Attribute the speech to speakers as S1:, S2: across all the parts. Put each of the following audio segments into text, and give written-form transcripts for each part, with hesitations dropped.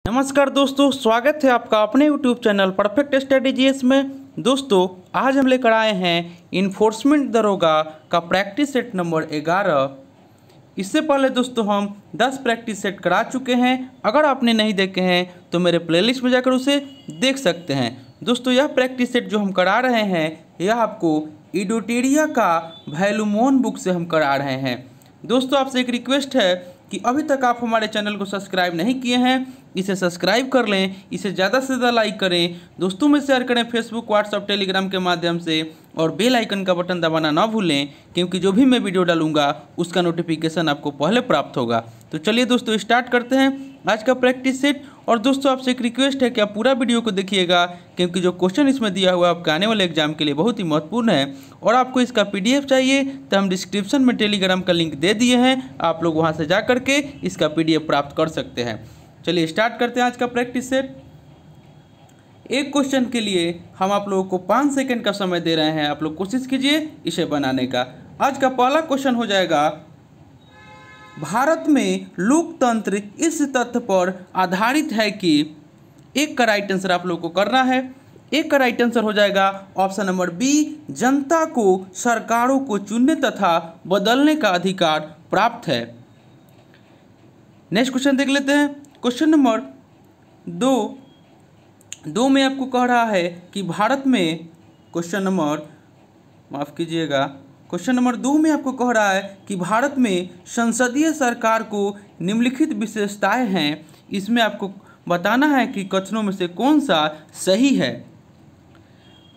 S1: नमस्कार दोस्तों, स्वागत है आपका अपने YouTube चैनल परफेक्ट स्ट्रेटेजीज में। दोस्तों, आज हम लेकर आए हैं इन्फोर्समेंट दरोगा का प्रैक्टिस सेट नंबर 11। इससे पहले दोस्तों हम 10 प्रैक्टिस सेट करा चुके हैं। अगर आपने नहीं देखे हैं तो मेरे प्लेलिस्ट में जाकर उसे देख सकते हैं। दोस्तों, यह प्रैक्टिस सेट जो हम करा रहे हैं यह आपको इडोटेरिया का वैल्यूमोन बुक से हम करा रहे हैं। दोस्तों, आपसे एक रिक्वेस्ट है कि अभी तक आप हमारे चैनल को सब्सक्राइब नहीं किए हैं, इसे सब्सक्राइब कर लें, इसे ज़्यादा से ज़्यादा लाइक करें, दोस्तों में शेयर करें फेसबुक, व्हाट्सएप, टेलीग्राम के माध्यम से, और बेल आइकन का बटन दबाना ना भूलें, क्योंकि जो भी मैं वीडियो डालूंगा उसका नोटिफिकेशन आपको पहले प्राप्त होगा। तो चलिए दोस्तों, स्टार्ट करते हैं आज का प्रैक्टिस सेट। और दोस्तों, आपसे एक रिक्वेस्ट है कि आप पूरा वीडियो को देखिएगा, क्योंकि जो क्वेश्चन इसमें दिया हुआ है आपके आने वाले एग्जाम के लिए बहुत ही महत्वपूर्ण है। और आपको इसका PDF चाहिए तो हम डिस्क्रिप्शन में टेलीग्राम का लिंक दे दिए हैं, आप लोग वहां से जा करके इसका PDF प्राप्त कर सकते हैं। चलिए स्टार्ट करते हैं आज का प्रैक्टिस सेट। एक क्वेश्चन के लिए हम आप लोगों को 5 सेकंड का समय दे रहे हैं, आप लोग कोशिश कीजिए इसे बनाने का। आज का पहला क्वेश्चन हो जाएगा, भारत में लोकतंत्र इस तथ्य पर आधारित है कि। एक का राइट आंसर आप लोग को करना है। एक का राइट आंसर हो जाएगा ऑप्शन नंबर बी, जनता को सरकारों को चुनने तथा बदलने का अधिकार प्राप्त है। नेक्स्ट क्वेश्चन देख लेते हैं। क्वेश्चन नंबर दो में आपको कह रहा है कि भारत में, क्वेश्चन नंबर 2 में आपको कह रहा है कि भारत में संसदीय सरकार को निम्नलिखित विशेषताएं हैं। इसमें आपको बताना है कि कथनों में से कौन सा सही है।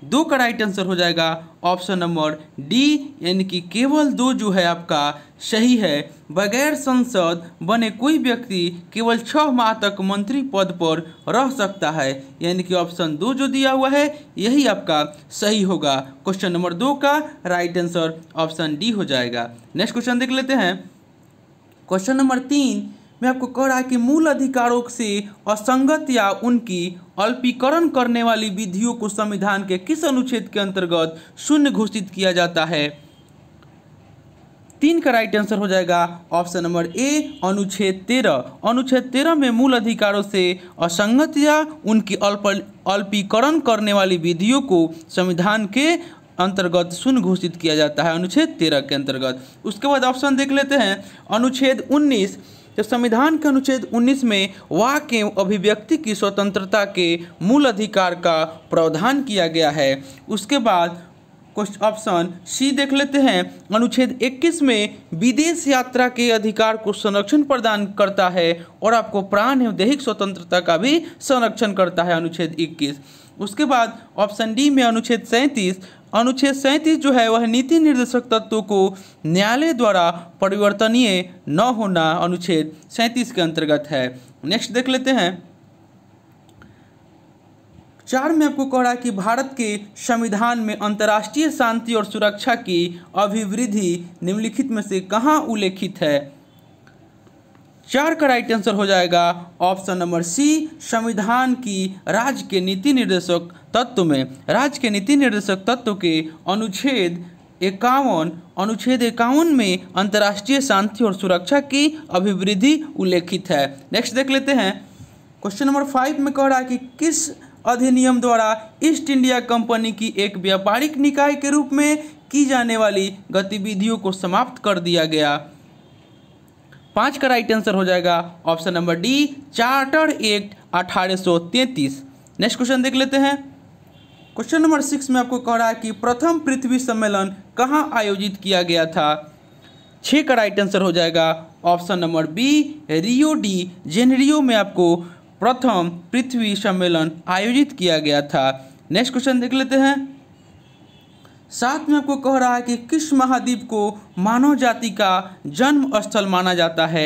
S1: 2 का राइट आंसर हो जाएगा ऑप्शन नंबर डी, यानी कि केवल 2 जो है आपका सही है। बगैर संसद बने कोई व्यक्ति केवल 6 माह तक मंत्री पद पर रह सकता है, यानी कि ऑप्शन 2 जो दिया हुआ है यही आपका सही होगा। क्वेश्चन नंबर 2 का राइट आंसर ऑप्शन डी हो जाएगा। नेक्स्ट क्वेश्चन देख लेते हैं। क्वेश्चन नंबर 3 में आपको कह रहा है कि मूल अधिकारों से असंगत या उनकी अल्पीकरण करने वाली विधियों को संविधान के किस अनुच्छेद के अंतर्गत शून्य घोषित किया जाता है। 3 का राइट आंसर हो जाएगा ऑप्शन नंबर ए, अनुच्छेद 13। अनुच्छेद 13 में मूल अधिकारों से असंगत या उनकी अल्पीकरण करने वाली विधियों को संविधान के अंतर्गत शून्य घोषित किया जाता है, अनुच्छेद 13 के अंतर्गत। उसके बाद ऑप्शन देख लेते हैं। अनुच्छेद 19, तो संविधान के अनुच्छेद 19 में वाक एवं अभिव्यक्ति की स्वतंत्रता के मूल अधिकार का प्रावधान किया गया है। उसके बाद ऑप्शन सी देख लेते हैं। अनुच्छेद 21 में विदेश यात्रा के अधिकार को संरक्षण प्रदान करता है और आपको प्राण एवं दैहिक स्वतंत्रता का भी संरक्षण करता है, अनुच्छेद 21। उसके बाद ऑप्शन डी में अनुच्छेद 37। अनुच्छेद 37 जो है वह नीति निर्देशक तत्वों को न्यायालय द्वारा परिवर्तनीय न होना, अनुच्छेद 37 के अंतर्गत है। नेक्स्ट देख लेते हैं। 4 में आपको कह रहा है कि भारत के संविधान में अंतर्राष्ट्रीय शांति और सुरक्षा की अभिवृद्धि निम्नलिखित में से कहाँ उल्लेखित है। 4 का राइट आंसर हो जाएगा ऑप्शन नंबर सी, संविधान की राज्य के नीति निर्देशक तत्व में। राज्य के नीति निर्देशक तत्व के अनुच्छेद 51 में अंतर्राष्ट्रीय शांति और सुरक्षा की अभिवृद्धि उल्लेखित है। नेक्स्ट देख लेते हैं। क्वेश्चन नंबर 5 में कह रहा है कि किस अधिनियम द्वारा ईस्ट इंडिया कंपनी की एक व्यापारिक निकाय के रूप में की जाने वाली गतिविधियों को समाप्त कर दिया गया। 5 का राइट आंसर हो जाएगा option number D, charter act 1833। Next question देख लेते हैं। क्वेश्चन नंबर 6 में आपको कह रहा है कि प्रथम पृथ्वी सम्मेलन कहाँ आयोजित किया गया था। 6 का राइट आंसर हो जाएगा option number B, Rio de Janeiro में आपको प्रथम पृथ्वी सम्मेलन आयोजित किया गया था। नेक्स्ट क्वेश्चन देख लेते हैं। 7 में आपको कह रहा है कि किस महाद्वीप को मानव जाति का जन्म स्थल माना जाता है।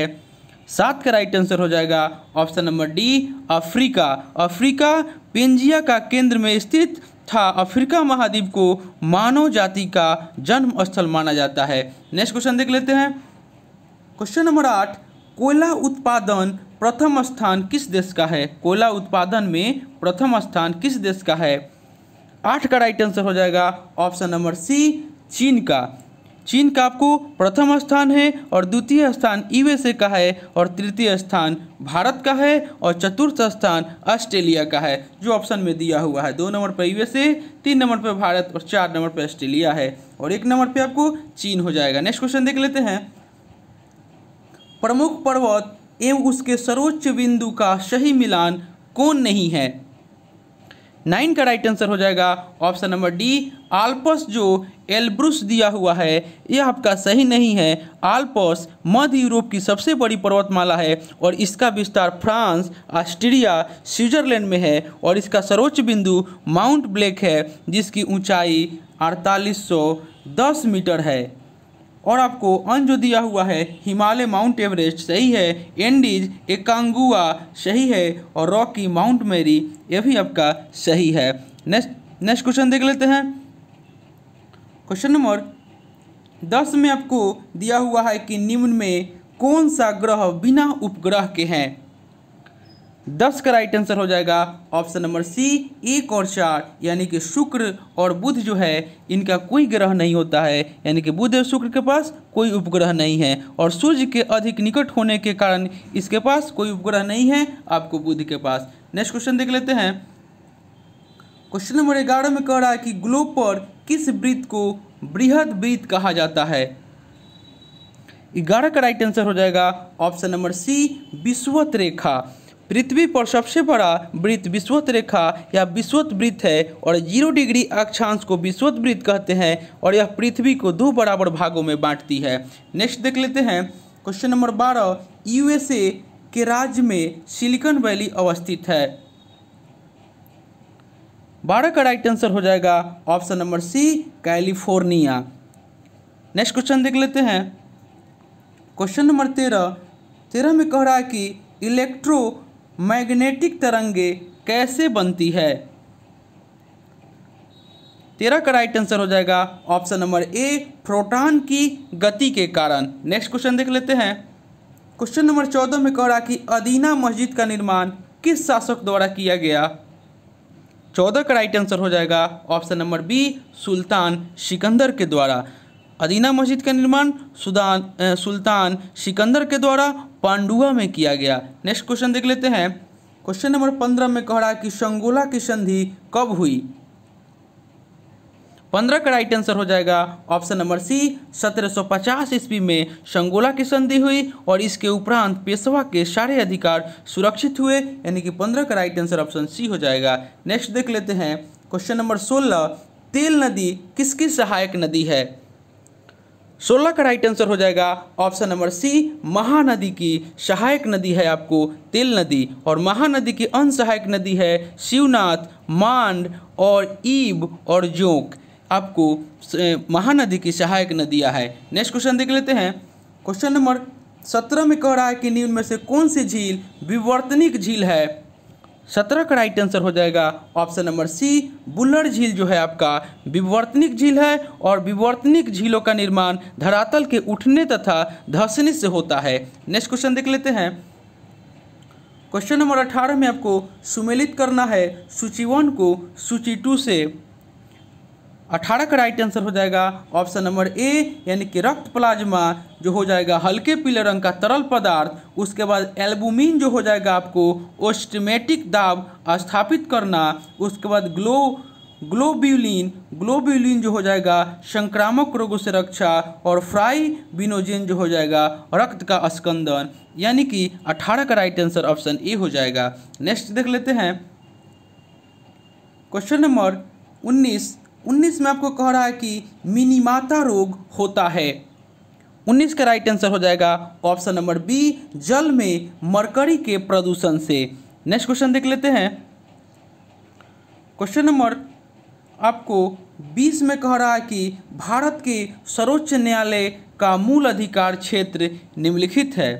S1: 7 का राइट आंसर हो जाएगा option number D, Africa. Africa Pangaea का केंद्र में स्थित था। अफ्रीका महाद्वीप को मानव जाति का जन्म स्थल माना जाता है। नेक्स्ट क्वेश्चन देख लेते हैं। क्वेश्चन नंबर 8, कोयला उत्पादन प्रथम स्थान किस देश का है। कोयला उत्पादन में प्रथम स्थान किस देश का है। 8 का राइट आंसर हो जाएगा ऑप्शन नंबर सी, चीन का। चीन का आपको प्रथम स्थान है और द्वितीय स्थान यूएसए का है और तृतीय स्थान भारत का है और चतुर्थ स्थान ऑस्ट्रेलिया का है, जो ऑप्शन में दिया हुआ है। 2 नंबर पर यूएसए, 3 नंबर पर भारत और 4 नंबर पर ऑस्ट्रेलिया है और 1 नंबर पर आपको चीन हो जाएगा। नेक्स्ट क्वेश्चन देख लेते हैं। प्रमुख पर्वत एवं उसके सर्वोच्च बिंदु का सही मिलान कौन नहीं है? 9 का राइट आंसर हो जाएगा ऑप्शन नंबर डी, आल्प्स। जो एल्ब्रुस दिया हुआ है यह आपका सही नहीं है। आल्प्स मध्य यूरोप की सबसे बड़ी पर्वतमाला है और इसका विस्तार फ्रांस, ऑस्ट्रिया, स्विट्जरलैंड में है और इसका सर्वोच्च बिंदु माउंट ब्लैक है जिसकी ऊंचाई 4810 मीटर है। और आपको अन्य जो दिया हुआ है हिमालय माउंट एवरेस्ट सही है, एंडीज एकांगुआ सही है और रॉकी माउंट मैरी यह भी आपका सही है। नेक्स्ट क्वेश्चन देख लेते हैं। क्वेश्चन नंबर 10 में आपको दिया हुआ है कि निम्न में कौन सा ग्रह बिना उपग्रह के हैं? 10 का राइट आंसर हो जाएगा ऑप्शन नंबर सी, 1 और 4, यानी कि शुक्र और बुध जो है इनका कोई ग्रह नहीं होता है, यानी कि बुध और शुक्र के पास कोई उपग्रह नहीं है और सूर्य के अधिक निकट होने के कारण इसके पास कोई उपग्रह नहीं है आपको बुध के पास। नेक्स्ट क्वेश्चन देख लेते हैं। क्वेश्चन नंबर 11 में कह रहा है कि ग्लोब पर किस वृत्त को बृहद वृत्त कहा जाता है? 11 का राइट आंसर हो जाएगा ऑप्शन नंबर सी, विषुवत रेखा। पृथ्वी पर सबसे बड़ा वृत्त विषुवत रेखा या विषुवत वृत्त है और 0 डिग्री अक्षांश को विषुवत वृत्त कहते हैं और यह पृथ्वी को 2 बराबर भागों में बांटती है। नेक्स्ट देख लेते हैं। क्वेश्चन नंबर 12, यूएसए के राज्य में सिलिकॉन वैली अवस्थित है? 12 का राइट आंसर हो जाएगा option number C, California. Next question देख लेते हैं। क्वेश्चन नंबर 13 में कह रहा है कि इलेक्ट्रोमैग्नेटिक तरंगे कैसे बनती है? 13 का राइट आंसर हो जाएगा ऑप्शन नंबर ए, प्रोटॉन की गति के कारण। नेक्स्ट क्वेश्चन देख लेते हैं। क्वेश्चन नंबर 14 में कह रहा है कि अदीना मस्जिद का निर्माण किस शासक द्वारा किया गया? 14 का राइट आंसर हो जाएगा ऑप्शन नंबर बी, सुल्तान सिकंदर के द्वारा। अदीना मस्जिद का निर्माण सुल्तान सिकंदर के द्वारा पांडुआ में किया गया। नेक्स्ट क्वेश्चन देख लेते हैं। क्वेश्चन नंबर 15 में कह रहा है कि संगोला की संधि कब हुई? 15 का राइट आंसर हो जाएगा ऑप्शन नंबर सी, 1750 ईस्वी में संगोला की संधि हुई और इसके उपरांत पेशवा के सारे अधिकार सुरक्षित हुए, यानी कि 15 का राइट आंसर ऑप्शन सी हो जाएगा। नेक्स्ट देख लेते हैं। क्वेश्चन नंबर 16, तेल नदी किसकी सहायक नदी है? 16 का राइट आंसर हो जाएगा ऑप्शन नंबर सी, महानदी की सहायक नदी है आपको तेल नदी, और महानदी की अन्य सहायक नदी है शिवनाथ, मांड और ईब और जोंक, आपको महानदी की सहायक नदियां है। नेक्स्ट क्वेश्चन देख लेते हैं। क्वेश्चन नंबर 17 में कह रहा है कि निम्न में से कौन सी झील विवर्तनिक झील है? 17 का राइट आंसर हो जाएगा ऑप्शन नंबर सी, बुल्लर झील जो है आपका विवर्तनिक झील है और विवर्तनिक झीलों का निर्माण धरातल के उठने तथा धंसने से होता है। नेक्स्ट क्वेश्चन देख लेते हैं। क्वेश्चन नंबर 18 में आपको सुमेलित करना है सूची 1 को सूची 2 से। 18 का राइट आंसर हो जाएगा ऑप्शन नंबर ए, यानी कि रक्त प्लाज्मा जो हो जाएगा हल्के पीले रंग का तरल पदार्थ। उसके बाद एल्बुमिन जो हो जाएगा आपको ऑस्टिमेटिक दाब स्थापित करना। उसके बाद ग्लोब्यूलिन जो हो जाएगा संक्रामक रोगों से रक्षा, और फ्राइबिनोजेन जो हो जाएगा रक्त का स्कंदन, यानी कि 18 का राइट आंसर ऑप्शन ए हो जाएगा। नेक्स्ट देख लेते हैं। क्वेश्चन नंबर 19 में आपको कह रहा है कि मिनीमाता रोग होता है। 19 का राइट आंसर हो जाएगा ऑप्शन नंबर बी, जल में मरकरी के प्रदूषण से। नेक्स्ट क्वेश्चन देख लेते हैं। क्वेश्चन नंबर आपको 20 में कह रहा है कि भारत के सर्वोच्च न्यायालय का मूल अधिकार क्षेत्र निम्नलिखित है।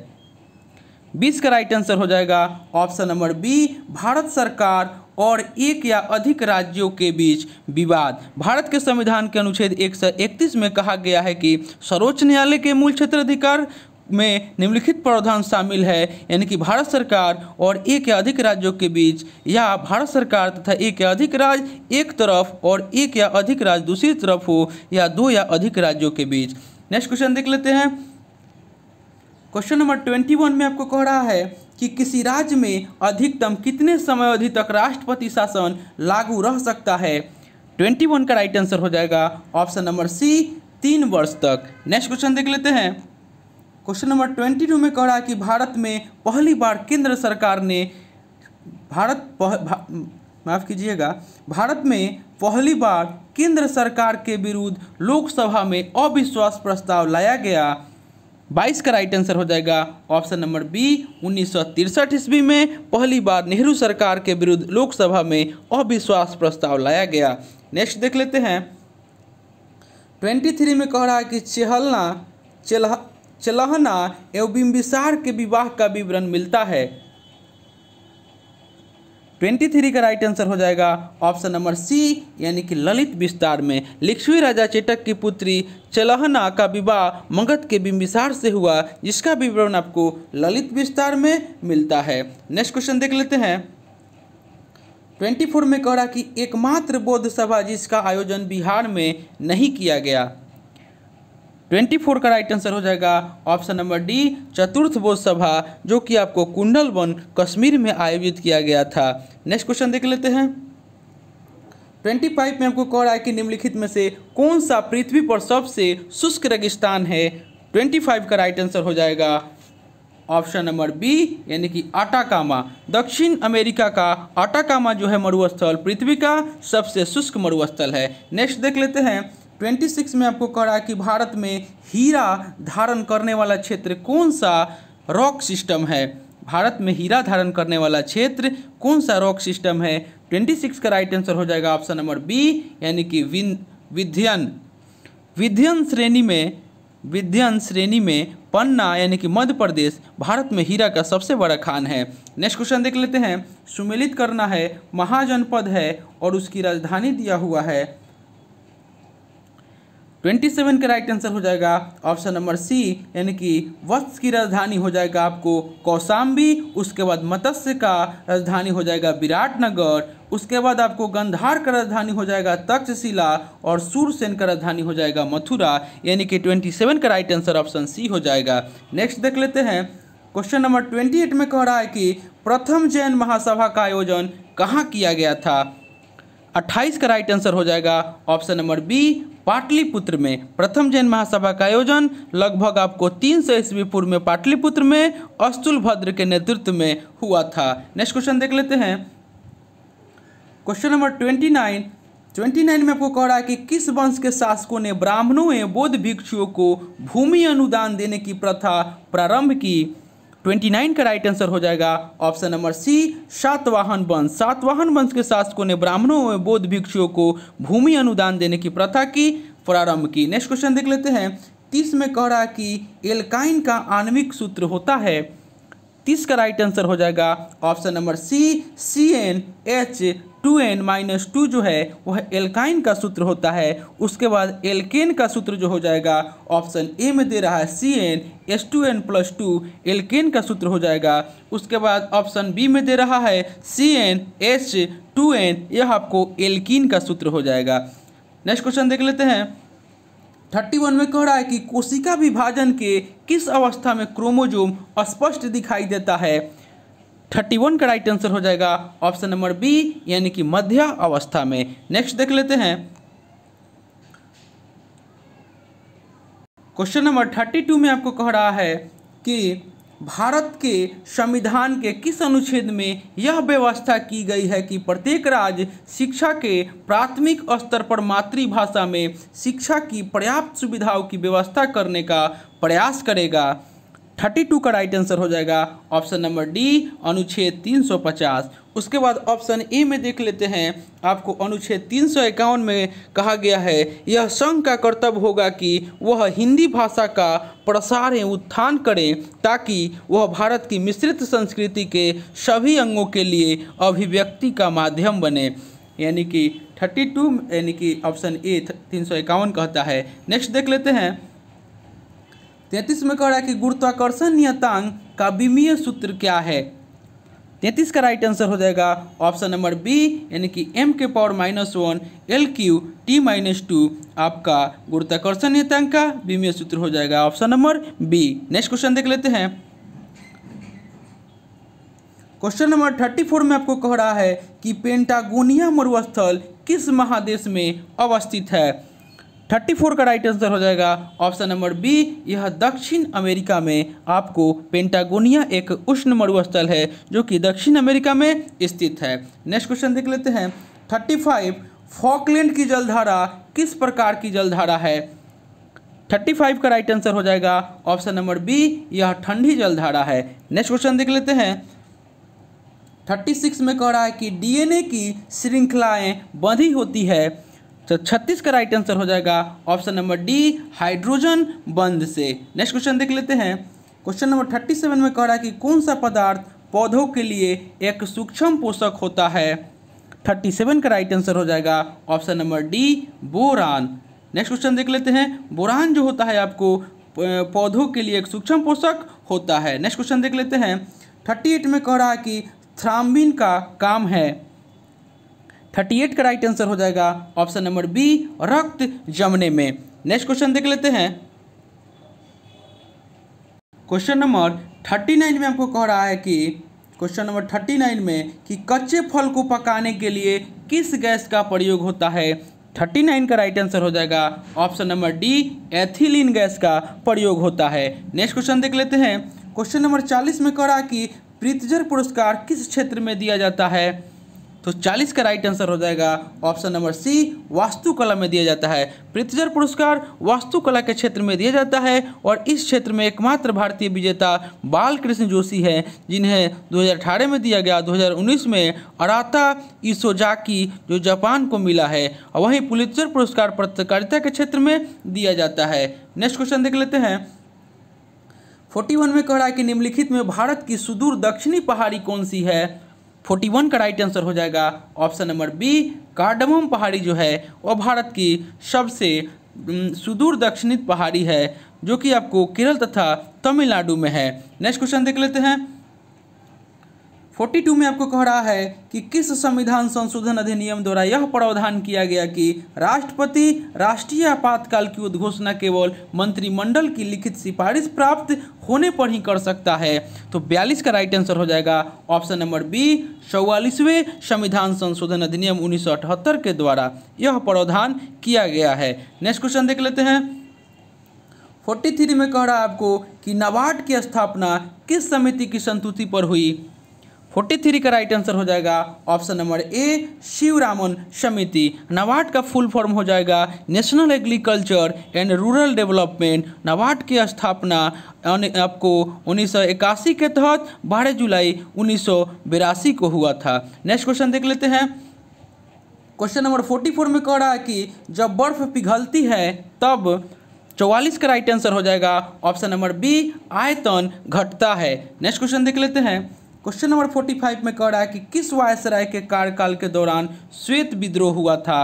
S1: 20 का राइट आंसर हो जाएगा ऑप्शन नंबर बी, भारत सरकार और एक या अधिक राज्यों के बीच विवाद। भारत के संविधान के अनुच्छेद 131 में कहा गया है कि सर्वोच्च न्यायालय के मूल क्षेत्र अधिकार में निम्नलिखित प्रावधान शामिल है, यानी कि भारत सरकार और एक या अधिक राज्यों के बीच, या भारत सरकार तथा एक या अधिक राज्य एक तरफ और एक या अधिक राज्य दूसरी तरफ हो, या 2 या अधिक राज्यों के बीच। नेक्स्ट क्वेश्चन देख लेते हैं। क्वेश्चन नंबर 21 में आपको कह रहा है कि किसी राज्य में अधिकतम कितने समय अवधि तक राष्ट्रपति शासन लागू रह सकता है। 21 का राइट आंसर हो जाएगा ऑप्शन नंबर सी, 3 वर्ष तक। नेक्स्ट क्वेश्चन देख लेते हैं। क्वेश्चन नंबर 22 में कह रहा है कि भारत में पहली बार केंद्र सरकार ने भारत में पहली बार केंद्र सरकार के विरुद्ध लोकसभा में अविश्वास प्रस्ताव लाया गया। 22 का राइट आंसर हो जाएगा ऑप्शन नंबर बी, 1963 ईस्वी में पहली बार नेहरू सरकार के विरुद्ध लोकसभा में अविश्वास प्रस्ताव लाया गया। नेक्स्ट देख लेते हैं। 23 में कह रहा है कि चलहना एवं बिंबिसार के विवाह का विवरण मिलता है। 23 का राइट आंसर हो जाएगा ऑप्शन नंबर सी, यानी कि ललित विस्तार में। लिच्छवी राजा चेटक की पुत्री चलहना का विवाह मगध के बिंबिसार से हुआ, जिसका विवरण आपको ललित विस्तार में मिलता है। नेक्स्ट क्वेश्चन देख लेते हैं। 24 में कह रहा कि एकमात्र बौद्ध सभा जिसका आयोजन बिहार में नहीं किया गया। 24 का राइट आंसर हो जाएगा ऑप्शन नंबर डी, चतुर्थ बौद्ध सभा, जो कि आपको कुंडलवन कश्मीर में आयोजित किया गया था। नेक्स्ट क्वेश्चन देख लेते हैं। 25 में आपको कह रहा है कि निम्नलिखित में से कौन सा पृथ्वी पर सबसे शुष्क रेगिस्तान है। 25 का राइट आंसर हो जाएगा ऑप्शन नंबर बी, यानी कि आटाकामा। दक्षिण अमेरिका का आटाकामा जो है मरुस्थल पृथ्वी का सबसे शुष्क मरुस्थल है। नेक्स्ट देख लेते हैं। 26 में आपको कह रहा है कि भारत में हीरा धारण करने वाला क्षेत्र कौन सा रॉक सिस्टम है। भारत में हीरा धारण करने वाला क्षेत्र कौन सा रॉक सिस्टम है। 26 का राइट आंसर हो जाएगा ऑप्शन नंबर बी, यानी कि विंध्यन श्रेणी में पन्ना यानी कि मध्य प्रदेश भारत में हीरा का सबसे बड़ा खान है। नेक्स्ट क्वेश्चन देख लेते हैं। सुमेलित करना है महाजनपद है और उसकी राजधानी दिया हुआ है। 27 का राइट आंसर हो जाएगा ऑप्शन नंबर सी, यानी कि वत्स की राजधानी हो जाएगा आपको कौशाम्बी। उसके बाद मत्स्य का राजधानी हो जाएगा विराटनगर। उसके बाद आपको गंधार का राजधानी हो जाएगा तक्षशिला और सूरसेन का राजधानी हो जाएगा मथुरा, यानी कि 27 का राइट आंसर ऑप्शन सी हो जाएगा। नेक्स्ट देख लेते हैं। क्वेश्चन नंबर 28 में कह रहा है कि प्रथम जैन महासभा का आयोजन कहाँ किया गया था। 28 का राइट आंसर हो जाएगा ऑप्शन नंबर बी, पाटलिपुत्र में। प्रथम जैन महासभा का आयोजन लगभग आपको 300 ईस्वी पूर्व में पाटलिपुत्र में अस्तुलभद्र के नेतृत्व में हुआ था। नेक्स्ट क्वेश्चन देख लेते हैं। क्वेश्चन नंबर 29 में आपको कह रहा है कि किस वंश के शासकों ने ब्राह्मणों एवं बौद्ध भिक्षुओं को भूमि अनुदान देने की प्रथा प्रारंभ की। 29 का राइट आंसर हो जाएगा ऑप्शन नंबर सी, सातवाहन वंश। सातवाहन वंश के शासकों ने ब्राह्मणों एवं बौद्ध भिक्षुओं को भूमि अनुदान देने की प्रथा की प्रारंभ की। नेक्स्ट क्वेश्चन देख लेते हैं। 30 में कह रहा है कि एल्काइन का आणविक सूत्र होता है। 30 का राइट आंसर हो जाएगा ऑप्शन नंबर सी, CnH2n-2 जो है वह एल्काइन का सूत्र होता है। उसके बाद एल्केन का सूत्र जो हो जाएगा ऑप्शन ए में दे रहा है CnH2n+2 एल्केन का सूत्र हो जाएगा। उसके बाद ऑप्शन बी में दे रहा है CnH2n, यह आपको एल्कीन का सूत्र हो जाएगा। नेक्स्ट क्वेश्चन देख लेते हैं। 31 में कह रहा है कि कोशिका विभाजन के किस अवस्था में क्रोमोसोम स्पष्ट दिखाई देता है। 31 का राइट आंसर हो जाएगा ऑप्शन नंबर बी, यानी कि मध्य अवस्था में। नेक्स्ट देख लेते हैं। क्वेश्चन नंबर 32 में आपको कह रहा है कि भारत के संविधान के किस अनुच्छेद में यह व्यवस्था की गई है कि प्रत्येक राज्य शिक्षा के प्राथमिक स्तर पर मातृभाषा में शिक्षा की पर्याप्त सुविधाओं की व्यवस्था करने का प्रयास करेगा। 32 का राइट आंसर हो जाएगा ऑप्शन नंबर डी, अनुच्छेद 350। उसके बाद ऑप्शन ए में देख लेते हैं। आपको अनुच्छेद 351 में कहा गया है यह संघ का कर्तव्य होगा कि वह हिंदी भाषा का प्रसार एवं उत्थान करे ताकि वह भारत की मिश्रित संस्कृति के सभी अंगों के लिए अभिव्यक्ति का माध्यम बने, यानी कि 32 यानी कि ऑप्शन ए 351 कहता है। नेक्स्ट देख लेते हैं। 33 में कह रहा है कि गुरुत्वाकर्षण नियतांक का विमीय सूत्र क्या है। 33 का राइट आंसर हो जाएगा ऑप्शन नंबर बी, यानी कि m के पावर -1 LQ-T-2 आपका गुरुत्वाकर्षण नियतांक का विमीय सूत्र हो जाएगा option number B. Next question देख लेते हैं। क्वेश्चन नंबर 34 में आपको कह रहा है कि पेंटागोनिया मरुस्थल किस महादेश में अवस्थित है। 34 का राइट आंसर हो जाएगा ऑप्शन नंबर बी, यह दक्षिण अमेरिका में आपको पेंटागोनिया एक उष्ण मरुस्थल है जो कि दक्षिण अमेरिका में स्थित है। नेक्स्ट क्वेश्चन देख लेते हैं। 35 फॉकलैंड की जलधारा किस प्रकार की जलधारा है। 35 का राइट आंसर हो जाएगा ऑप्शन नंबर बी, यह ठंडी जलधारा है। नेक्स्ट क्वेश्चन देख लेते हैं। 36 में कह रहा है कि डीएनए की श्रृंखलाएं बंधी होती है, तो 36 का राइट आंसर हो जाएगा ऑप्शन नंबर डी, हाइड्रोजन बंध से। नेक्स्ट क्वेश्चन देख लेते हैं। क्वेश्चन नंबर 37 में कह रहा है कि कौन सा पदार्थ पौधों के लिए एक सूक्ष्म पोषक होता है। 37 का राइट आंसर हो जाएगा option number D, boron. Next question देख लेते हैं। बोरान जो होता है आपको पौधों के लिए एक सूक्ष्म पोषक होता है। नेक्स्ट क्वेश्चन देख लेते हैं। 38 में कह रहा है कि थ्राम्बिन का काम है। 38 का राइट आंसर हो जाएगा ऑप्शन नंबर बी, रक्त जमने में। नेक्स्ट क्वेश्चन देख लेते हैं। क्वेश्चन नंबर 39 में आपको कह रहा है कि क्वेश्चन नंबर 39 में कि कच्चे फल को पकाने के लिए किस गैस का प्रयोग होता है। 39 का राइट आंसर हो जाएगा option number D, ethylene gas का प्रयोग होता है। नेक्स्ट क्वेश्चन देख लेते हैं। क्वेश्चन नंबर 40 में कह रहा है कि प्रित्जर पुरस्कार किस क्षेत्र में दिया जाता है। तो 40 का राइट आंसर हो जाएगा ऑप्शन नंबर सी, वास्तुकला में दिया जाता है। प्रित्जर पुरस्कार वास्तुकला के क्षेत्र में दिया जाता है और इस क्षेत्र में एकमात्र भारतीय विजेता बालकृष्ण जोशी हैं, जिन्हें 2018 में दिया गया। 2019 में अराता इसोजाकी जो जापान को मिला है, और वहीं पुलित्जर पुरस्कार पत्रकारिता के क्षेत्र में दिया जाता है। नेक्स्ट क्वेश्चन देख लेते हैं। 41 में कह रहा है कि निम्नलिखित में भारत की सुदूर दक्षिणी पहाड़ी कौन सी है। 41 का राइट आंसर हो जाएगा ऑप्शन नंबर बी, कार्डमम पहाड़ी जो है वह भारत की सबसे सुदूर दक्षिणी पहाड़ी है, जो कि आपको केरल तथा तमिलनाडु में है। नेक्स्ट क्वेश्चन देख लेते हैं। 42 में आपको कह रहा है कि किस संविधान संशोधन अधिनियम द्वारा यह प्रावधान किया गया कि राष्ट्रपति राष्ट्रीय आपातकाल की उद्घोषणा केवल मंत्रिमंडल की लिखित सिफारिश प्राप्त होने पर ही कर सकता है। तो 42 का राइट आंसर हो जाएगा ऑप्शन नंबर बी, 44वें संविधान संशोधन अधिनियम 1978 के द्वारा यह प्रावधान किया गया है। नेक्स्ट क्वेश्चन देख लेते हैं। 43 में कह रहा है आपको कि नाबार्ड की स्थापना किस समिति की संस्तुति पर हुई। 43 का राइट आंसर हो जाएगा ऑप्शन नंबर ए, शिवरामन समिति। नाबार्ड का फुल फॉर्म हो जाएगा national agriculture and rural development. NABARD की स्थापना आपको 1981 के तहत 12 जुलाई 1982 को हुआ था। नेक्स्ट क्वेश्चन देख लेते हैं। क्वेश्चन नंबर 44 में कह रहा है कि जब बर्फ पिघलती है तब 44 का राइट आंसर हो जाएगा ऑप्शन नंबर बी, आयतन घटता है। नेक्स्ट क्वेश्चन देख लेते हैं। क्वेश्चन नंबर 45 में कह रहा है कि किस वायसराय के कार्यकाल के दौरान श्वेत विद्रोह हुआ था।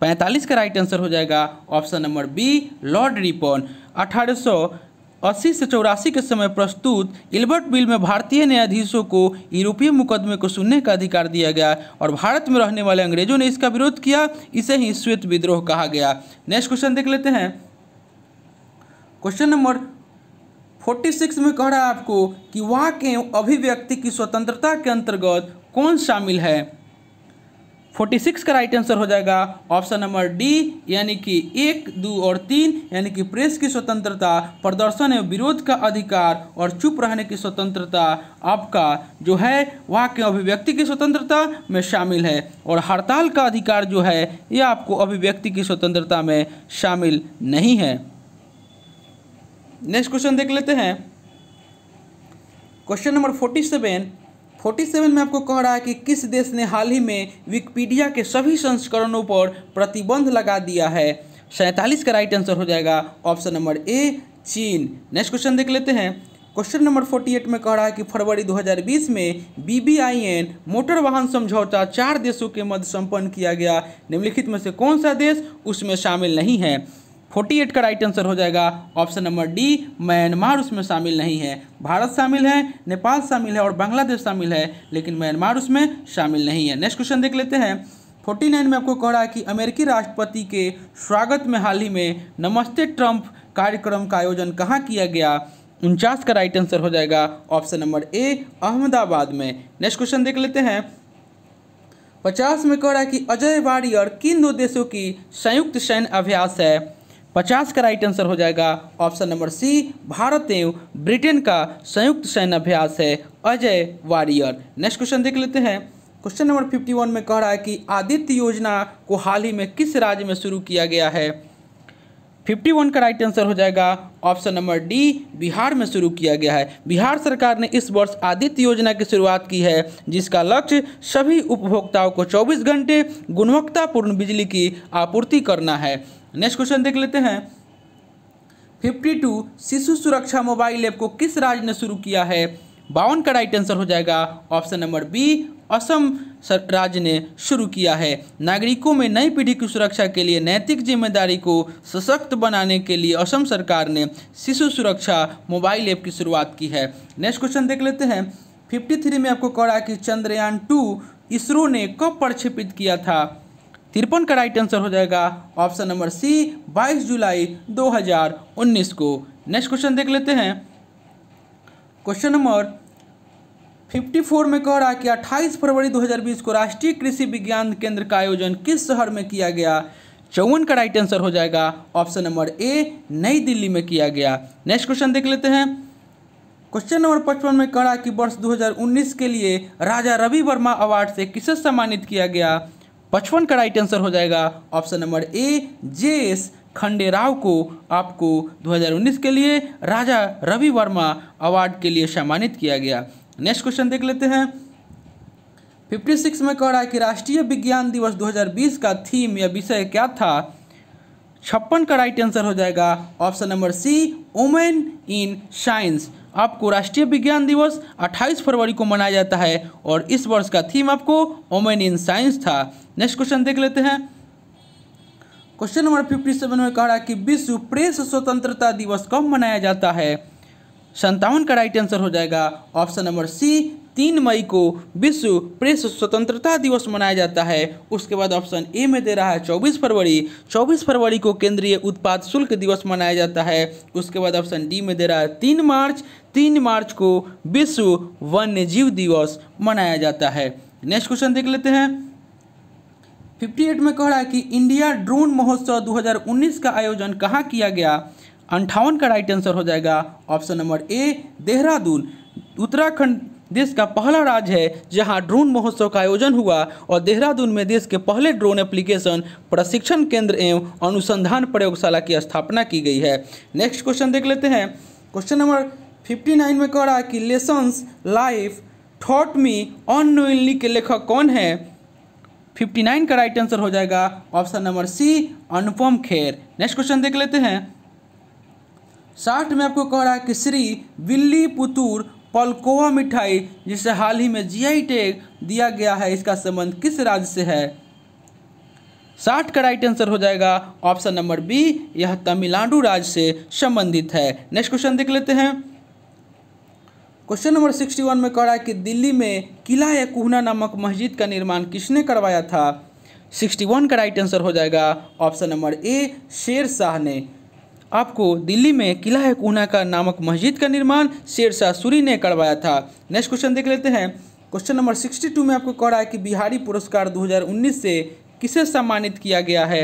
S1: 45 का राइट आंसर हो जाएगा option number B, Lord Ripon. 1880 से 84 के समय प्रस्तुत इल्बर्ट बिल में भारतीय न्यायाधीशों को यूरोपीय मुकदमे को सुनने का अधिकार दिया गया और भारत में रहने वाले अंग्रेजों ने इसका विरोध किया। इसे ही श्वेत विद्रोह कहा गया। नेक्स्ट क्वेश्चन देख लेते हैं। क्वेश्चन नंबर 46 में कह रहा है आपको कि वाक एवं अभिव्यक्ति की स्वतंत्रता के अंतर्गत कौन शामिल है। 46 का राइट आंसर हो जाएगा ऑप्शन नंबर डी, यानी कि 1, 2 और 3, यानी कि प्रेस की स्वतंत्रता, प्रदर्शन एवं विरोध का अधिकार और चुप रहने की स्वतंत्रता आपका जो है वाक एवं अभिव्यक्ति की स्वतंत्रता में शामिल है, और हड़ताल का अधिकार जो है यह आपको अभिव्यक्ति की स्वतंत्रता में शामिल नहीं है। नेक्स्ट क्वेश्चन देख लेते हैं। क्वेश्चन नंबर 47 में आपको कह रहा है कि किस देश ने हाल ही में विकिपीडिया के सभी संस्करणों पर प्रतिबंध लगा दिया है। 47 का राइट आंसर हो जाएगा ऑप्शन नंबर ए, चीन। नेक्स्ट क्वेश्चन देख लेते हैं। क्वेश्चन नंबर 48 में कह रहा है कि फरवरी 2020 में BBIN मोटर वाहन समझौता 4 देशों के मध्य संपन्न किया गया। निम्नलिखित में से कौन सा देश उसमें शामिल नहीं है। 48 का राइट आंसर हो जाएगा ऑप्शन नंबर डी, म्यांमार उसमें शामिल नहीं है। भारत शामिल है, नेपाल शामिल है और बांग्लादेश शामिल है, लेकिन म्यांमार उसमें शामिल नहीं है। नेक्स्ट क्वेश्चन देख लेते हैं। 49 में आपको कह रहा है कि अमेरिकी राष्ट्रपति के स्वागत में हाल ही में नमस्ते ट्रंप कार्यक्रम का आयोजन कहाँ किया गया? 49 का राइट आंसर हो जाएगा ऑप्शन नंबर ए, अहमदाबाद में। नेक्स्ट क्वेश्चन देख लेते हैं। 50 में कह रहा है कि अजय वारियर किन दो देशों की संयुक्त सैन्य अभ्यास है? 50 का राइट आंसर हो जाएगा ऑप्शन नंबर सी, भारत एवं ब्रिटेन का संयुक्त सैन्य अभ्यास है अजय वारियर। नेक्स्ट क्वेश्चन देख लेते हैं। क्वेश्चन नंबर 51 में कह रहा है कि आदित्य योजना को हाल ही में किस राज्य में शुरू किया गया है? 51 का राइट आंसर हो जाएगा ऑप्शन नंबर डी, बिहार में शुरू किया गया है। बिहार सरकार ने इस वर्ष आदित्य योजना की शुरुआत की है, जिसका लक्ष्य सभी उपभोक्ताओं को 24 घंटे गुणवत्तापूर्ण बिजली की आपूर्ति करना है। नेक्स्ट क्वेश्चन देख लेते हैं। 52 शिशु सुरक्षा मोबाइल ऐप को किस राज्य ने शुरू किया है? 52 का राइट आंसर हो जाएगा ऑप्शन नंबर बी, असम राज्य ने शुरू किया है। नागरिकों में नई पीढ़ी की सुरक्षा के लिए नैतिक जिम्मेदारी को सशक्त बनाने के लिए असम सरकार ने शिशु सुरक्षा मोबाइल ऐप की शुरुआत की है। नेक्स्ट क्वेश्चन देख लेते हैं। 53 में आपको कह रहा है कि चंद्रयान 2 इसरो ने कब प्रक्षेपित किया था? 53 का राइट आंसर हो जाएगा ऑप्शन नंबर सी, 22 जुलाई 2019 को। नेक्स्ट क्वेश्चन देख लेते हैं। क्वेश्चन नंबर 54 में कह रहा है कि 28 फरवरी 2020 को राष्ट्रीय कृषि विज्ञान केंद्र का आयोजन किस शहर में किया गया? 54 का राइट आंसर हो जाएगा ऑप्शन नंबर ए, नई दिल्ली में किया गया। नेक्स्ट क्वेश्चन देख लेते हैं। क्वेश्चन नंबर 55 में कह रहा है कि वर्ष 2019 के लिए राजा रवि वर्मा अवार्ड से किसे सम्मानित किया गया? 55 का राइट आंसर हो जाएगा option number A, JS Khanderao को आपको 2019 के लिए राजा रवि वर्मा अवार्ड के लिए सम्मानित किया गया। नेक्स्ट क्वेश्चन देख लेते हैं। 56 में कह रहा है कि राष्ट्रीय विज्ञान दिवस 2020 का थीम या विषय क्या था? 56 का राइट आंसर हो जाएगा option number C, women in science. आपको राष्ट्रीय विज्ञान दिवस 28 फरवरी को मनाया जाता है और इस वर्ष का थीम आपको वुमेन इन साइंस था। नेक्स्ट क्वेश्चन देख लेते हैं। क्वेश्चन नंबर 57 में कह रहा है कि विश्व प्रेस स्वतंत्रता दिवस कब मनाया जाता है? 57 का राइट आंसर हो जाएगा ऑप्शन नंबर सी, 3 मई को विश्व प्रेस स्वतंत्रता दिवस मनाया जाता है। उसके बाद ऑप्शन ए में दे रहा है 24 फरवरी। 24 फरवरी को केंद्रीय उत्पाद शुल्क दिवस मनाया जाता है। उसके बाद ऑप्शन डी में दे रहा है 3 मार्च। 3 मार्च को विश्व वन्य जीव दिवस मनाया जाता है। नेक्स्ट क्वेश्चन देख लेते हैं। 58 में कह रहा है कि इंडिया ड्रोन महोत्सव 2019 का आयोजन कहाँ किया गया? 58 का राइट आंसर हो जाएगा option number A, Dehradun. Uttarakhand देश का पहला राज्य है जहां ड्रोन महोत्सव का आयोजन हुआ और देहरादून में देश के पहले ड्रोन एप्लीकेशन प्रशिक्षण केंद्र एवं अनुसंधान प्रयोगशाला की स्थापना की गई है। नेक्स्ट क्वेश्चन देख लेते हैं। क्वेश्चन नंबर 59 में कह रहा है कि लेसन्स लाइफ थॉट मी अननोइंगली के लेखक कौन है? 59 का राइट आंसर हो जाएगा ऑप्शन नंबर सी, अनुपम खेर। नेक्स्ट क्वेश्चन देख लेते हैं। 60 में आपको कह रहा है कि श्री विल्ली पुतूर पलकोवा मिठाई जिसे हाल ही में GI टैग दिया गया है, इसका संबंध किस राज्य से है? 60 का राइट आंसर हो जाएगा ऑप्शन नंबर बी, यह तमिलनाडु राज्य से संबंधित है। नेक्स्ट क्वेश्चन देख लेते हैं। क्वेश्चन नंबर 61 में कह रहा है कि दिल्ली में किला ए कुहना नामक मस्जिद का निर्माण किसने करवाया था? 61 का राइट आंसर हो जाएगा option number A, Sher Shah ने। आपको दिल्ली में किला ए कुहना का नामक मस्जिद का निर्माण शेर शाह सूरी ने करवाया था। नेक्स्ट क्वेश्चन देख लेते हैं। क्वेश्चन नंबर 62 में आपको कह रहा है कि बिहारी पुरस्कार 2019 से किसे सम्मानित किया गया है?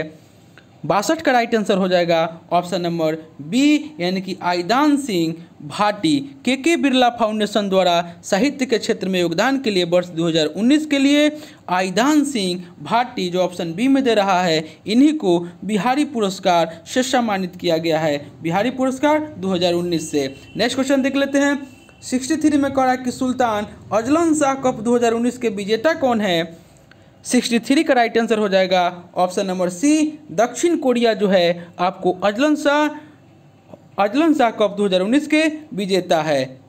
S1: 62 का राइट आंसर हो जाएगा ऑप्शन नंबर बी, यानी कि आइदान सिंह भाटी। के बिरला फाउंडेशन द्वारा साहित्य के क्षेत्र में योगदान के लिए वर्ष 2019 के लिए आइदान सिंह भाटी, जो ऑप्शन बी में दे रहा है, इन्हीं को बिहारी पुरस्कार से सम्मानित किया गया है, बिहारी पुरस्कार 2019 से। नेक्स्ट क्वेश्चन देख लेते हैं। 63 में कह रहा है कि सुल्तान अजलन शाह कप 2019 के विजेता कौन है? 63 का राइट आंसर हो जाएगा ऑप्शन नंबर सी, दक्षिण कोरिया जो है आपको अजलन शाह कप 2019 के विजेता है।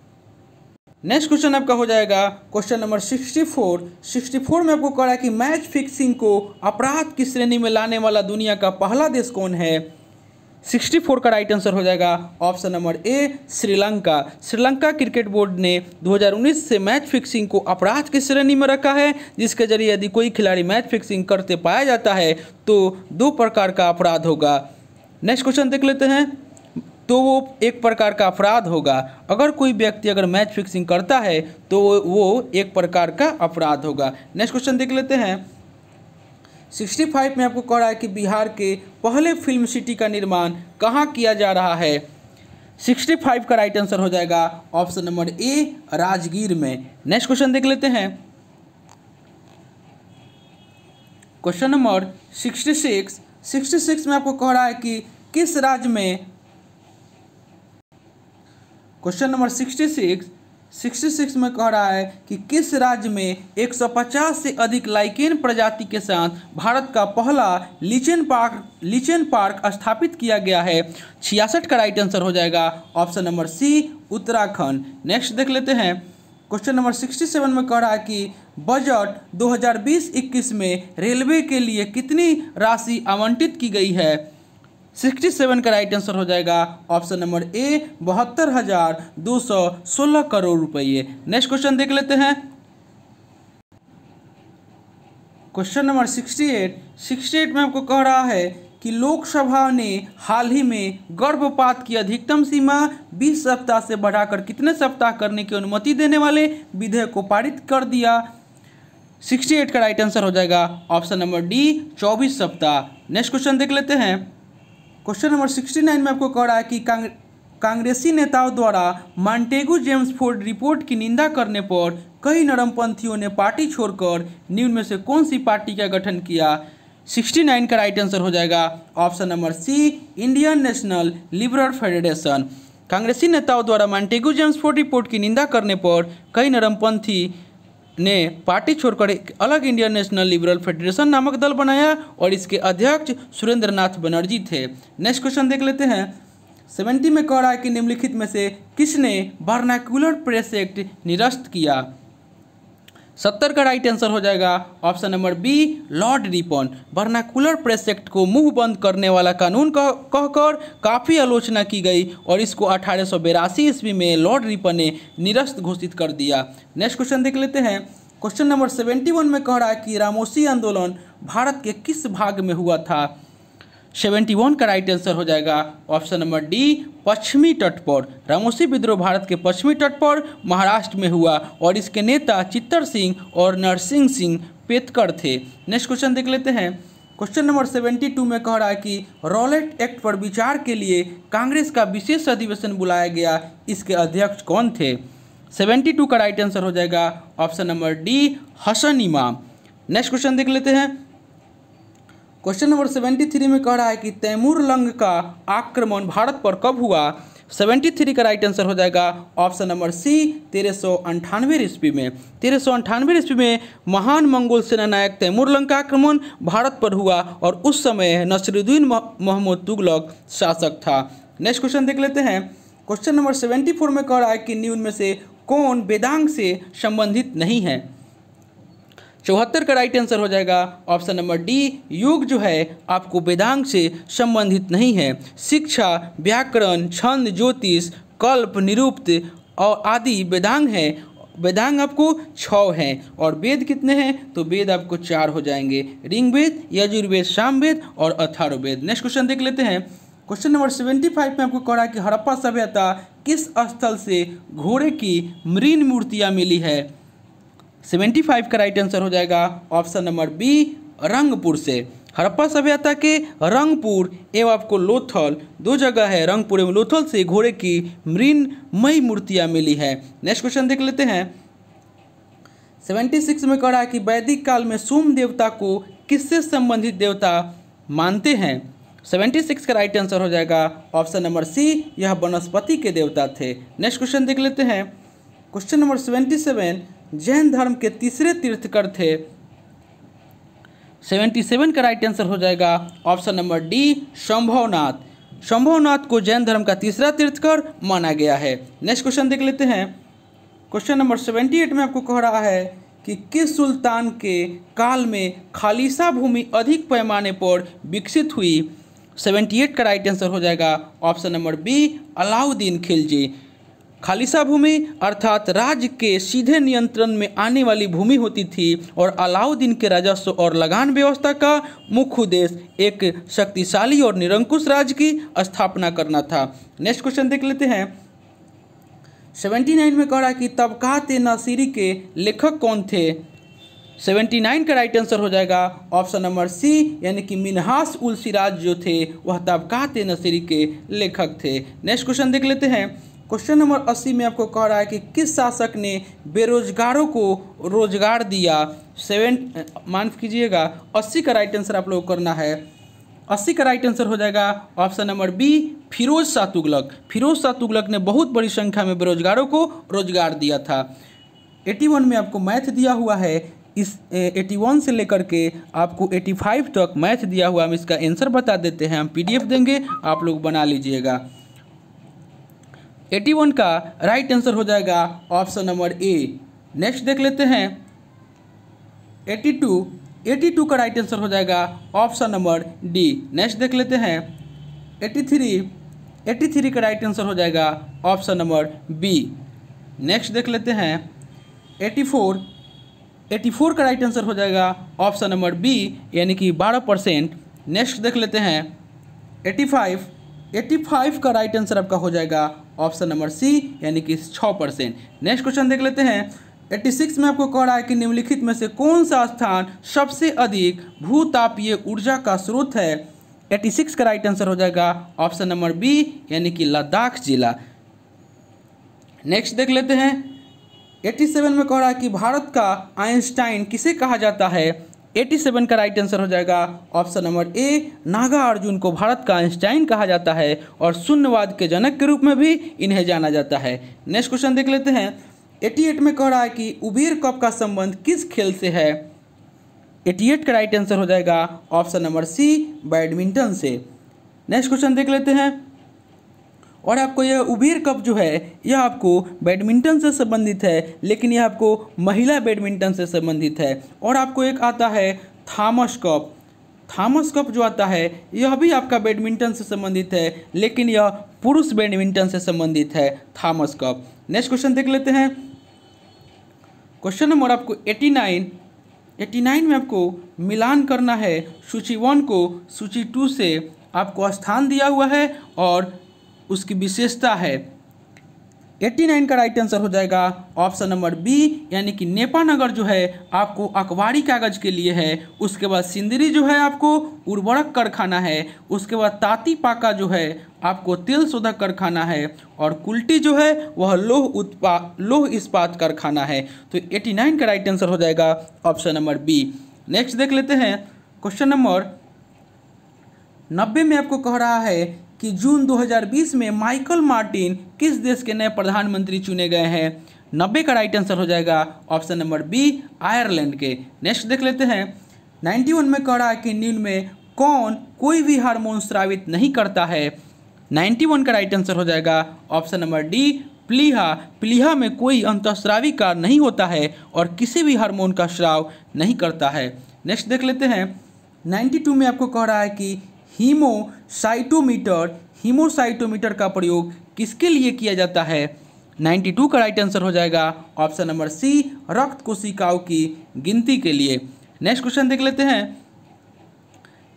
S1: नेक्स्ट क्वेश्चन आपका हो जाएगा क्वेश्चन नंबर 64 में आपको कह रहा है कि मैच फिक्सिंग को अपराध की श्रेणी में लाने वाला दुनिया का पहला देश कौन है? 64 का राइट आंसर हो जाएगा option number A Sri Lanka. Sri Lanka cricket board ने 2019 से मैच फिक्सिंग को अपराध की श्रेणी में रखा है, जिसके जरिए यदि कोई खिलाड़ी मैच फिक्सिंग करते पाया जाता है तो 2 प्रकार का अपराध होगा। नेक्स्ट क्वेश्चन देख लेते हैं। तो वो एक प्रकार का अपराध होगा। अगर कोई व्यक्ति अगर मैच फिक्सिंग करता है तो वो एक प्रकार का अपराध होगा। नेक्स्ट क्वेश्चन देख लेते हैं। 65 में आपको कह रहा है कि बिहार के पहले फिल्म सिटी का निर्माण कहाँ किया जा रहा है। 65 का राइट आंसर हो जाएगा ऑप्शन नंबर ए राजगीर में। नेक्स्ट क्वेश्चन देख लेते हैं। क्वेश्चन नंबर 66 में आपको कह रहा है कि किस राज्य में, क्वेश्चन नंबर 66 में कह रहा है कि किस राज्य में 150 से अधिक लाइकेन प्रजाति के साथ भारत का पहला लीचेन पार्क स्थापित किया गया है। 66 का राइट आंसर हो जाएगा option number C Uttarakhand. Next देख लेते हैं। क्वेश्चन नंबर 67 में कह रहा है कि बजट 2020-21 में रेलवे के लिए कितनी राशि आवंटित की गई है। 67 का राइट आंसर हो जाएगा ऑप्शन नंबर ए 72,216 करोड़ रुपये। नेक्स्ट क्वेश्चन देख लेते हैं। क्वेश्चन नंबर 68 में आपको कह रहा है कि लोकसभा ने हाल ही में गर्भपात की अधिकतम सीमा 20 सप्ताह से बढ़ाकर कितने सप्ताह करने की अनुमति देने वाले विधेयक को पारित कर दिया। 68 का राइट आंसर हो जाएगा ऑप्शन नंबर डी 24 सप्ताह। नेक्स्ट क्वेश्चन देख लेते हैं। क्वेश्चन नंबर 69 में आपको कह रहा है कि कांग्रेसी नेताओं द्वारा मॉन्टेगू जेम्स फोर्ड रिपोर्ट की निंदा करने पर कई नरमपंथियों ने पार्टी छोड़कर निम्न में से कौन सी पार्टी का गठन किया। 69 का राइट आंसर हो जाएगा option number C Indian National Liberal Federation. कांग्रेसी नेताओं द्वारा मॉन्टेगू जेम्स फोर्ड रिपोर्ट की निंदा करने पर कई नरमपंथी ने पार्टी छोड़कर एक अलग इंडियन नेशनल लिबरल फेडरेशन नामक दल बनाया और इसके अध्यक्ष सुरेंद्र नाथ बनर्जी थे। नेक्स्ट क्वेश्चन देख लेते हैं। 70 में कह रहा है कि निम्नलिखित में से किसने वर्नाक्युलर प्रेस एक्ट निरस्त किया। 70 का राइट आंसर हो जाएगा option number B Lord Ripon. Vernacular Press Act को मुंह बंद करने वाला कानून कहकर काफ़ी आलोचना की गई और इसको 1882 ईस्वी में लॉर्ड रिपन ने निरस्त घोषित कर दिया। नेक्स्ट क्वेश्चन देख लेते हैं। क्वेश्चन नंबर 71 में कह रहा है कि रामोसी आंदोलन भारत के किस भाग में हुआ था। 71 का राइट आंसर हो जाएगा ऑप्शन नंबर डी पश्चिमी तट पर। रामोसी विद्रोह भारत के पश्चिमी तट पर महाराष्ट्र में हुआ और इसके नेता चित्तर सिंह और नरसिंह सिंह पेतकर थे। नेक्स्ट क्वेश्चन देख लेते हैं। क्वेश्चन नंबर 72 में कह रहा है कि रॉलेट एक्ट पर विचार के लिए कांग्रेस का विशेष अधिवेशन बुलाया गया, इसके अध्यक्ष कौन थे। 72 का राइट आंसर हो जाएगा ऑप्शन नंबर डी हसन इमाम। नेक्स्ट क्वेश्चन देख लेते हैं। क्वेश्चन नंबर 73 में कह रहा है कि तैमूर लंग का आक्रमण भारत पर कब हुआ। 73 का राइट आंसर हो जाएगा ऑप्शन नंबर सी 1398 ईस्वी में। 1398 ईस्वी में महान मंगोल सेना नायक तैमूर लंग का आक्रमण भारत पर हुआ और उस समय नसरुद्दीन महमूद तुगलक शासक था। नेक्स्ट क्वेश्चन देख लेते हैं। क्वेश्चन नंबर 74 में कह रहा है कि निम्न में से कौन वेदांग से संबंधित नहीं है। 74 का राइट आंसर हो जाएगा ऑप्शन नंबर डी योग जो है आपको वेदांग से संबंधित नहीं है। शिक्षा, व्याकरण, छंद, ज्योतिष, कल्प, निरुक्त और आदि वेदांग है। वेदांग आपको 6 हैं और वेद कितने हैं, तो वेद आपको 4 हो जाएंगे, ऋग्वेद, यजुर्वेद, सामवेद और अथर्ववेद। नेक्स्ट क्वेश्चन देख लेते हैं। क्वेश्चन नंबर 75 में आपको कह रहा है कि हड़प्पा सभ्यता किस स्थल से घोड़े की मृण मूर्तियाँ मिली है। 75 का राइट आंसर हो जाएगा ऑप्शन नंबर बी रंगपुर से। हड़प्पा सभ्यता के रंगपुर एवं आपको लोथल 2 जगह है, रंगपुर एवं लोथल से घोड़े की मृणमयी मूर्तियाँ मिली है। नेक्स्ट क्वेश्चन देख लेते हैं। 76 में कह रहा है कि वैदिक काल में सोम देवता को किससे संबंधित देवता मानते हैं। 76 का राइट आंसर हो जाएगा ऑप्शन नंबर सी, यह वनस्पति के देवता थे। नेक्स्ट क्वेश्चन देख लेते हैं। क्वेश्चन नंबर 77 जैन धर्म के तीसरे तीर्थकर थे। 77 का राइट आंसर हो जाएगा option number D Shambhavnath. Shambhavnath को जैन धर्म का तीसरा तीर्थकर माना गया है। नेक्स्ट क्वेश्चन देख लेते हैं। क्वेश्चन नंबर 78 में आपको कह रहा है कि किस सुल्तान के काल में खालिसा भूमि अधिक पैमाने पर विकसित हुई। 78 का राइट आंसर हो जाएगा option number B Alauddin Khilji. खालिसा भूमि अर्थात राज्य के सीधे नियंत्रण में आने वाली भूमि होती थी और अलाउद्दीन के राजस्व और लगान व्यवस्था का मुख्य उद्देश्य एक शक्तिशाली और निरंकुश राज्य की स्थापना करना था। नेक्स्ट क्वेश्चन देख लेते हैं। 79 में कह रहा है कि तबकात-ए-नासिरी के लेखक कौन थे। 79 का राइट आंसर हो जाएगा ऑप्शन नंबर सी यानी कि मिन्हास उल सिराज जो थे वह तबकात-ए-नासिरी के लेखक थे। नेक्स्ट क्वेश्चन देख लेते हैं। क्वेश्चन नंबर 80 में आपको कह रहा है कि किस शासक ने बेरोजगारों को रोजगार दिया। माफ कीजिएगा 80 का राइट आंसर आप लोग करना है। 80 का राइट आंसर हो जाएगा option number B Firoz Shah Tughlaq. Firoz Shah Tughlaq ने बहुत बड़ी संख्या में बेरोजगारों को रोजगार दिया था। 81 में आपको मैथ दिया हुआ है। इस 81 से लेकर के आपको 85 तक मैथ दिया हुआ, हम इसका आंसर बता देते हैं। हम PDF देंगे, आप लोग बना लीजिएगा। 81 का राइट आंसर हो जाएगा ऑप्शन नंबर ए। नेक्स्ट देख लेते हैं 82 का राइट आंसर हो जाएगा ऑप्शन नंबर डी। नेक्स्ट देख लेते हैं 83 का राइट आंसर हो जाएगा ऑप्शन नंबर बी। नेक्स्ट देख लेते हैं 84 का राइट आंसर हो जाएगा ऑप्शन नंबर बी यानी कि 12%। नेक्स्ट देख लेते हैं 85 का राइट आंसर आपका हो जाएगा ऑप्शन नंबर सी यानी कि 6%। नेक्स्ट क्वेश्चन देख लेते हैं 86 में आपको कह रहा है कि निम्नलिखित में से कौन सा स्थान सबसे अधिक भूतापीय ऊर्जा का स्रोत है। 86 का राइट आंसर हो जाएगा ऑप्शन नंबर बी यानी कि लद्दाख जिला। नेक्स्ट देख लेते हैं 87 में कह रहा है कि भारत का आइंस्टाइन किसे कहा जाता है। 87 का राइट आंसर हो जाएगा ऑप्शन नंबर ए नागार्जुन को भारत का आइंस्टाइन कहा जाता है और शून्यवाद के जनक के रूप में भी इन्हें जाना जाता है। नेक्स्ट क्वेश्चन देख लेते हैं 88 में कह रहा है कि उबेर कप का संबंध किस खेल से है। 88 का राइट आंसर हो जाएगा ऑप्शन नंबर सी बैडमिंटन से। नेक्स्ट क्वेश्चन देख लेते हैं और आपको यह उबेर कप जो है यह आपको बैडमिंटन से संबंधित है, लेकिन यह आपको महिला बैडमिंटन से संबंधित है। और आपको एक आता है थॉमस कप। थॉमस कप जो आता है यह भी आपका बैडमिंटन से संबंधित है, लेकिन यह पुरुष बैडमिंटन से संबंधित है थॉमस कप। नेक्स्ट क्वेश्चन देख लेते हैं। क्वेश्चन नंबर आपको 89 में आपको मिलान करना है सूची 1 को सूची 2 से। आपको स्थान दिया हुआ है और उसकी विशेषता है। 89 का राइट आंसर हो जाएगा ऑप्शन नंबर बी यानी कि नेपानगर जो है आपको अखबारी कागज़ के लिए है। उसके बाद सिंदरी जो है आपको उर्वरक कारखाना है। उसके बाद तातीपाका जो है आपको तेल शोधक कारखाना है और कुल्टी जो है वह लौह इस्पात कारखाना है। तो 89 का राइट आंसर हो जाएगा ऑप्शन नंबर बी। नेक्स्ट देख लेते हैं क्वेश्चन नंबर 90 में आपको कह रहा है कि जून 2020 में माइकल मार्टिन किस देश के नए प्रधानमंत्री चुने गए हैं। 90 का राइट आंसर हो जाएगा ऑप्शन नंबर बी आयरलैंड के। नेक्स्ट देख लेते हैं 91 में कह रहा है कि निम्न में कोई भी हार्मोन स्रावित नहीं करता है। 91 का राइट आंसर हो जाएगा ऑप्शन नंबर डी प्लीहा। प्लीहा में कोई अंतःस्रावी कार्य नहीं होता है और किसी भी हार्मोन का स्राव नहीं करता है। नेक्स्ट देख लेते हैं 92 में आपको कह रहा है कि हीमोसाइटोमीटर का प्रयोग किसके लिए किया जाता है। 92 का राइट आंसर हो जाएगा ऑप्शन नंबर सी रक्त कोशिकाओं की गिनती के लिए। नेक्स्ट क्वेश्चन देख लेते हैं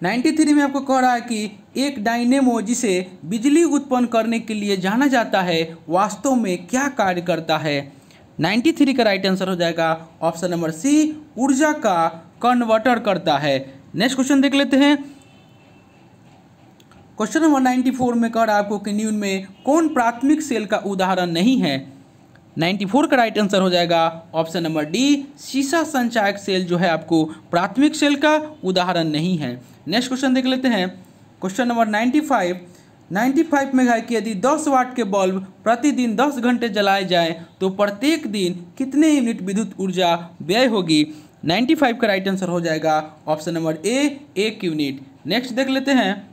S1: 93 में आपको कह रहा है कि एक डायनेमो जिसे बिजली उत्पन्न करने के लिए जाना जाता है वास्तव में क्या कार्य करता है। 93 का राइट आंसर हो जाएगा ऑप्शन नंबर सी ऊर्जा का कन्वर्टर करता है। नेक्स्ट क्वेश्चन देख लेते हैं क्वेश्चन नंबर 94 में कह रहा है आपको कि निम्न में कौन प्राथमिक सेल का उदाहरण नहीं है। 94 का राइट आंसर हो जाएगा ऑप्शन नंबर डी सीसा संचायक सेल जो है आपको प्राथमिक सेल का उदाहरण नहीं है। नेक्स्ट क्वेश्चन देख लेते हैं क्वेश्चन नंबर 95 में है कि यदि 10 वाट के बल्ब प्रतिदिन 10 घंटे जलाए जाएं तो प्रत्येक दिन कितने यूनिट विद्युत ऊर्जा व्यय होगी। 95 का राइट आंसर हो जाएगा option number A 1 unit. Next देख लेते हैं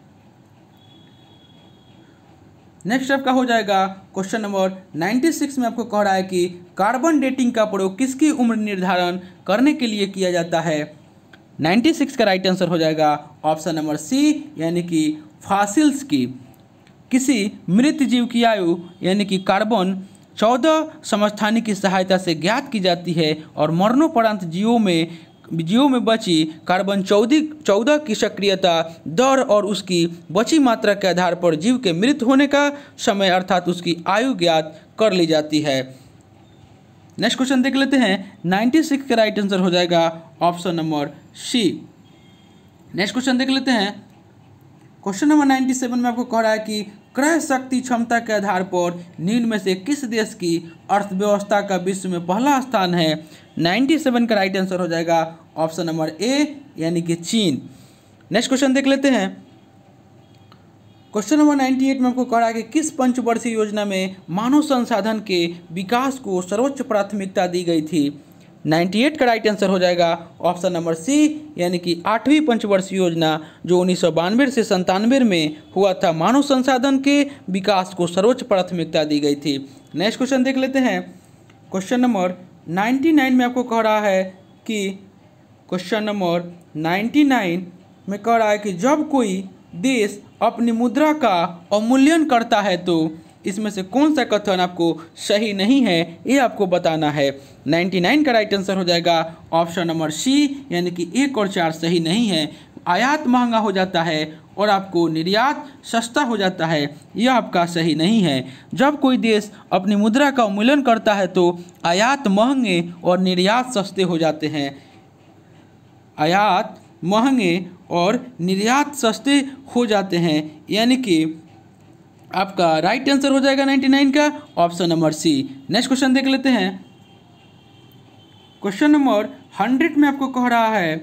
S1: नेक्स्ट आपका हो जाएगा क्वेश्चन नंबर 96 में आपको कह रहा है कि कार्बन डेटिंग का प्रयोग किसकी उम्र निर्धारण करने के लिए किया जाता है। 96 का राइट आंसर हो जाएगा ऑप्शन नंबर सी यानी कि फॉसिल्स की किसी मृत जीव की आयु यानी कि कार्बन 14 समस्थानिक की सहायता से ज्ञात की जाती है और मरणोपरांत जीवों में बची कार्बन 14 की सक्रियता दर और उसकी बची मात्रा के आधार पर जीव के मृत होने का समय अर्थात उसकी आयु ज्ञात कर ली जाती है। नेक्स्ट क्वेश्चन देख लेते हैं। 96 का राइट आंसर हो जाएगा option number C. Next question देख लेते हैं। क्वेश्चन नंबर 97 में आपको कह रहा है कि क्रय शक्ति क्षमता के आधार पर निम्न में से किस देश की अर्थव्यवस्था का विश्व में पहला स्थान है। 97 का राइट आंसर हो जाएगा ऑप्शन नंबर ए यानी कि चीन। नेक्स्ट क्वेश्चन देख लेते हैं। क्वेश्चन नंबर 98 में आपको कह रहा है कि किस पंचवर्षीय योजना में मानव संसाधन के विकास को सर्वोच्च प्राथमिकता दी गई थी। 98 का राइट आंसर हो जाएगा ऑप्शन नंबर सी यानी कि 8वीं पंचवर्षीय योजना जो 1992 से 97 में हुआ था, मानव संसाधन के विकास को सर्वोच्च प्राथमिकता दी गई थी। नेक्स्ट क्वेश्चन देख लेते हैं। क्वेश्चन नंबर 99 में आपको कह रहा है कि क्वेश्चन नंबर 99 में कह रहा है कि जब कोई देश अपनी मुद्रा का अवमूल्यन करता है तो इसमें से कौन सा कथन आपको सही नहीं है, ये आपको बताना है। 99 का राइट आंसर हो जाएगा ऑप्शन नंबर सी यानी कि 1 और 4 सही नहीं है। आयात महंगा हो जाता है और आपको निर्यात सस्ता हो जाता है, यह आपका सही नहीं है। जब कोई देश अपनी मुद्रा का अवमूल्यन करता है तो आयात महंगे और निर्यात सस्ते हो जाते हैं। आयात महंगे और निर्यात सस्ते हो जाते हैं यानी कि आपका राइट आंसर हो जाएगा 99 का option number C. Next question देख लेते हैं। क्वेश्चन नंबर 100 में आपको कह रहा है,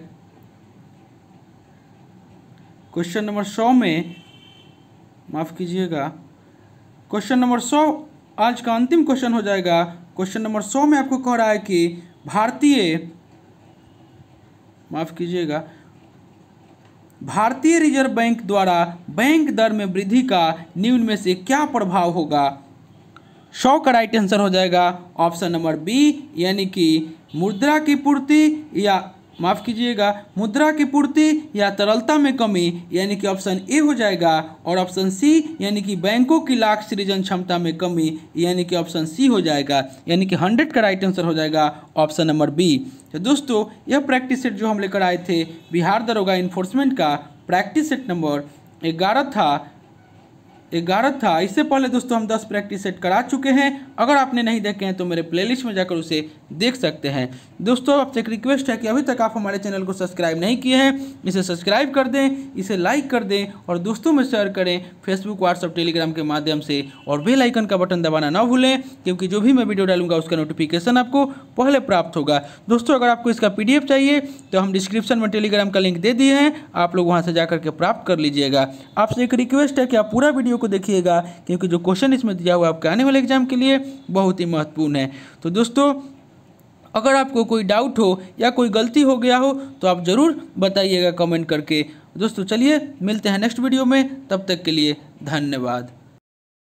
S1: क्वेश्चन नंबर 100 में माफ़ कीजिएगा, क्वेश्चन नंबर 100 आज का अंतिम क्वेश्चन हो जाएगा। क्वेश्चन नंबर 100 में आपको कह रहा है कि भारतीय रिजर्व बैंक द्वारा बैंक दर में वृद्धि का निम्न में से क्या प्रभाव होगा। 100 का राइट आंसर हो जाएगा ऑप्शन नंबर बी यानी कि मुद्रा की पूर्ति या तरलता में कमी यानी कि ऑप्शन ए हो जाएगा, और ऑप्शन सी यानी कि बैंकों की लाख सृजन क्षमता में कमी यानी कि ऑप्शन सी हो जाएगा, यानी कि 100 का राइट आंसर हो जाएगा ऑप्शन नंबर बी। तो दोस्तों यह प्रैक्टिस सेट जो हम लेकर आए थे बिहार दरोगा इन्फोर्समेंट का प्रैक्टिस सेट नंबर 11 था। इससे पहले दोस्तों हम 10 प्रैक्टिस सेट करा चुके हैं। अगर आपने नहीं देखे हैं तो मेरे प्लेलिस्ट में जाकर उसे देख सकते हैं। दोस्तों आपसे एक रिक्वेस्ट है कि अभी तक आप हमारे चैनल को सब्सक्राइब नहीं किए हैं, इसे सब्सक्राइब कर दें, इसे लाइक कर दें और दोस्तों में शेयर करें फेसबुक, व्हाट्सअप, टेलीग्राम के माध्यम से, और बेल आइकन का बटन दबाना ना भूलें क्योंकि जो भी मैं वीडियो डालूंगा उसका नोटिफिकेशन आपको पहले प्राप्त होगा। दोस्तों अगर आपको इसका PDF चाहिए तो हम डिस्क्रिप्शन में टेलीग्राम का लिंक दे दिए हैं, आप लोग वहाँ से जाकर के प्राप्त कर लीजिएगा। आपसे एक रिक्वेस्ट है कि आप पूरा वीडियो को देखिएगा क्योंकि जो क्वेश्चन इसमें दिया हुआ आपके आने वाले एग्जाम के लिए बहुत ही महत्वपूर्ण है। तो दोस्तों अगर आपको कोई डाउट हो या कोई गलती हो गया हो तो आप ज़रूर बताइएगा कमेंट करके। दोस्तों चलिए मिलते हैं नेक्स्ट वीडियो में, तब तक के लिए धन्यवाद।